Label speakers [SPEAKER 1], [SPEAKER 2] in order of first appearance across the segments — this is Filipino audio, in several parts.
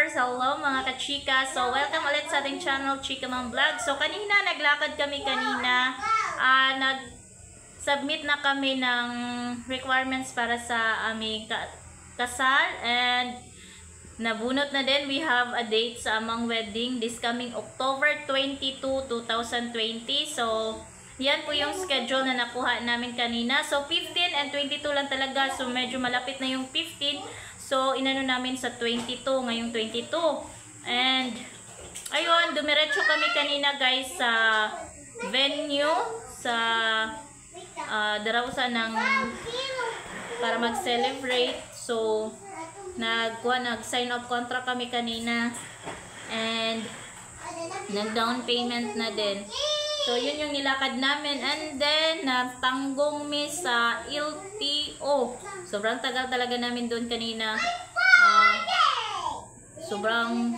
[SPEAKER 1] viewers! Hello mga kachika! So, welcome ulit sa ating channel, Chika Mom Vlog. So, kanina, naglakad kami kanina. Nag-submit na kami ng requirements para sa aming kasal. And, nabunot na din. We have a date sa amang wedding this coming October 22, 2020. So, yan po yung schedule na nakuha namin kanina. So, 15 and 22 lang talaga. So, medyo malapit na yung 15. So, inano namin sa 22, ngayong 22. And, ayun, dumiretso kami kanina guys sa venue, sa darawsa ng para mag-celebrate. So, nag-sign of contract kami kanina. And, nag-down payment na din. So, yun yung nilakad namin. And then, natanggong mi sa LTO. Sobrang tagal talaga namin doon kanina. Sobrang,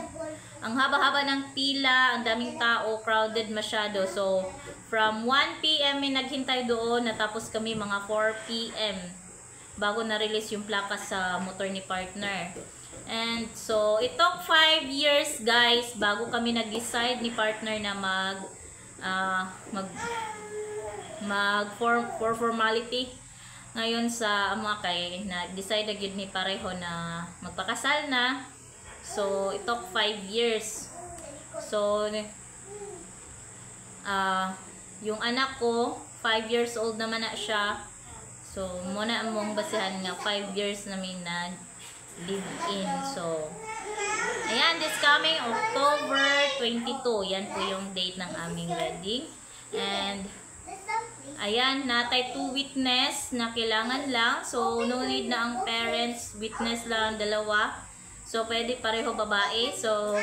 [SPEAKER 1] ang haba-haba ng pila, ang daming tao, crowded masyado. So, from 1 PM may naghintay doon, natapos kami mga 4 PM bago na-release yung plaka sa motor ni partner. And so, it took 5 years guys bago kami nag-decide ni partner na for formality. Ngayon sa mga kay na-decide na yun ni pareho na magpakasal na. So, it took 5 years. So, yung anak ko, 5 years old naman na siya. So, muna mong basihan nga 5 years namin na live-in. So, ayan, this coming October 22. Yan po yung date ng aming wedding. And, ayan, natay 2 witness na kailangan lang. So, no need na ang parents. Witness lang, 2. So, pwede pareho babae. So,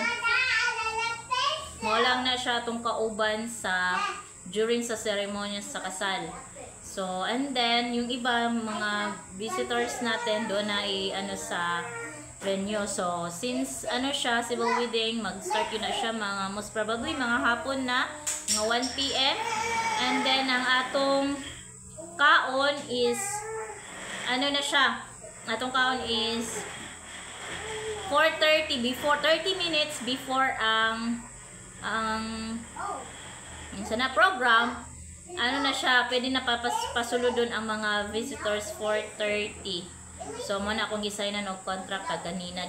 [SPEAKER 1] mo lang na siya itong kauban during sa ceremony sa kasal. So, and then, yung iba, mga visitors natin, doon na sa venue. So, since siya, civil wedding, mag-start yun na siya most probably mga hapon na, mga 1 PM. And then, ang atong kaon is, na siya, atong kaon is 4:30, before 30 minutes before ang na program, na siya, pwede na pasuludon ang mga visitors 4:30. So, muna akong gisaynan og contract kanina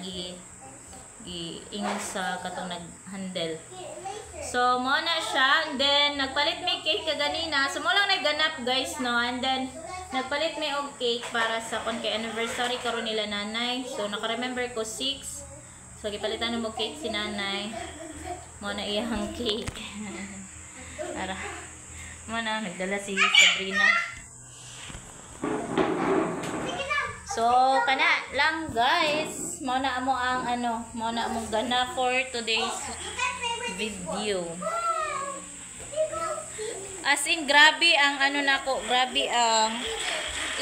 [SPEAKER 1] ingon sa katong nag-handle. So, muna siya. And then, nagpalit may cake kaganina. So, mo lang nagganap guys, no? And then, nagpalit may og cake para sa kay anniversary karon nila nanay. So, naka-remember ko 6. So, gipalitan mo cake si nanay. Muna iyang cake. Tara. Muna, nagdala si Sabrina. So, kana lang guys. Muna mo ang muna mong gana for today's video. As in, grabe ang nako, grabe ang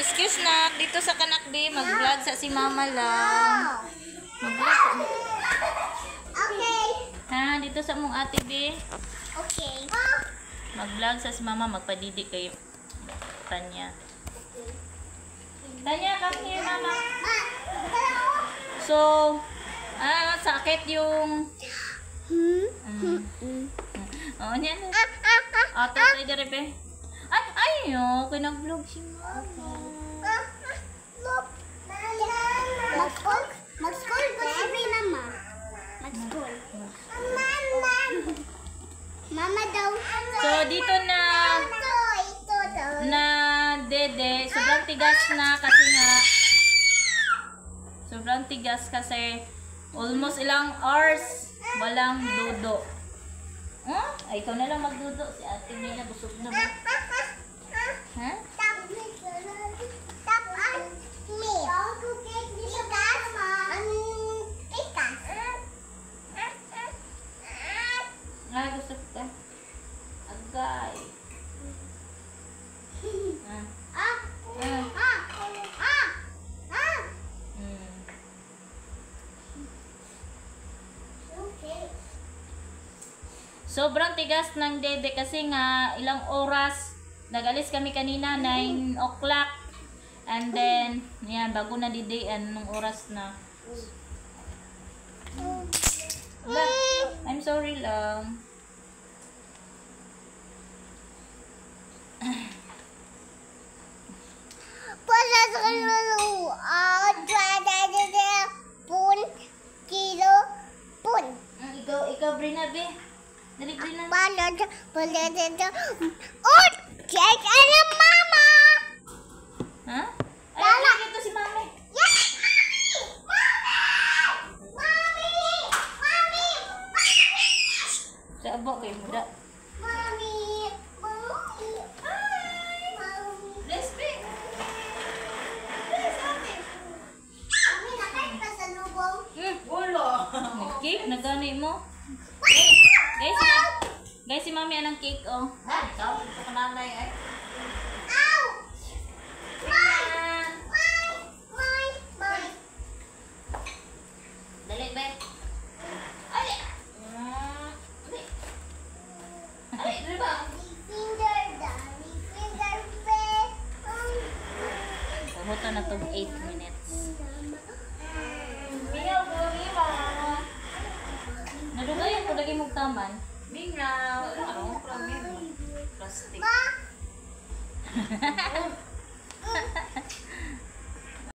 [SPEAKER 1] excuse na dito sa kanak di, mag-vlog sa si mama lang. Mag-vlog.
[SPEAKER 2] Okay.
[SPEAKER 1] Ha, dito sa mong ate bi.
[SPEAKER 2] Okay.
[SPEAKER 1] Mag-vlog sa si mama, magpadidi kay Tanya. Tanya, come here mama. So, sakit yung oh, niyan. Tayo dire pe. Ay, kinag-vlog si mama.
[SPEAKER 2] Mag-school ko si mama. Mag-school. Mama daw.
[SPEAKER 1] So, dito na dede, sobrang tigas na kasi nga sobrang tigas kasi almost ilang hours walang dudo. Ay, ikaw na lang magdudo. Si ate Mina busog na ba? Ha? Gusto ka? Agay. Sobrang tigas ng dede kasi nga ilang oras. Nag-alis kami kanina 9 o'clock. And then, yan, bago na didian nung oras na. Wala. I'm sorry lang.
[SPEAKER 2] Pala sa kalulu. Pun. Kilo. Pun.
[SPEAKER 1] Ikaw, Brina, be. Dali, Brina.
[SPEAKER 2] Pala sa. Oh! Check ano, mama!
[SPEAKER 1] Ha? Ay,
[SPEAKER 2] Lala.
[SPEAKER 1] ito si Mami.
[SPEAKER 2] Yes! Mommy! Mommy!
[SPEAKER 1] Sa abo kayo muda.
[SPEAKER 2] Mommy! Mommy! Hi! Mommy!
[SPEAKER 1] Bless me.
[SPEAKER 2] Mommy, nakait pa sa lubong.
[SPEAKER 1] Wala. Cake, nagani mo. Guys, si Mami anong cake, oh.
[SPEAKER 3] Ha? Sabi ko ka nanay ay.
[SPEAKER 2] Ow!
[SPEAKER 1] Ah,
[SPEAKER 2] Mine!
[SPEAKER 1] dali, be. Ay! Dali. Ay, dali ba?
[SPEAKER 2] Finger, daddy, finger, finger.
[SPEAKER 1] Pamuta na tong 8 minutes.
[SPEAKER 3] Mingaw ko lima.
[SPEAKER 1] Nadugayan ko lagi mong taman.
[SPEAKER 3] Mingaw. Ano? Plastic.
[SPEAKER 2] Ma!